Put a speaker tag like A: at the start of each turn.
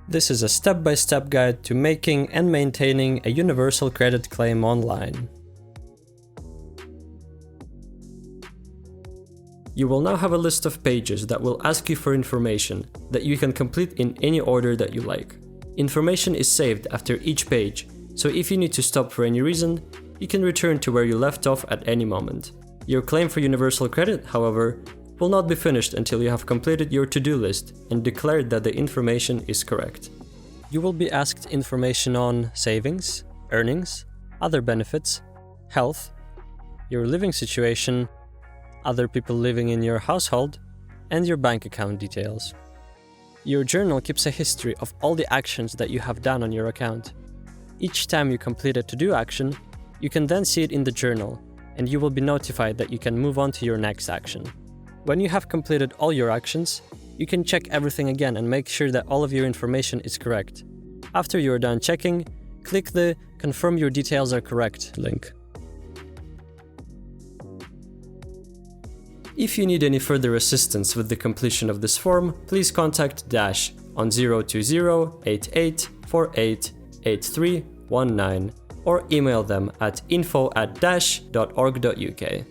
A: This is a step-by-step guide to making and maintaining a universal credit claim online. You will now have a list of pages that will ask you for information that you can complete in any order that you like. Information is saved after each page, so if you need to stop for any reason, you can return to where you left off at any moment. Your claim for universal credit, however, will not be finished until you have completed your to-do list and declared that the information is correct. You will be asked information on savings, earnings, other benefits, health, your living situation, other people living in your household, and your bank account details. Your journal keeps a history of all the actions that you have done on your account. Each time you complete a to-do action, you can then see it in the journal, and you will be notified that you can move on to your next action. When you have completed all your actions, you can check everything again and make sure that all of your information is correct. After you are done checking, click the "Confirm your details are correct" link. If you need any further assistance with the completion of this form, please contact Dash on 020-8848-8319 or email them at info@dash.org.uk.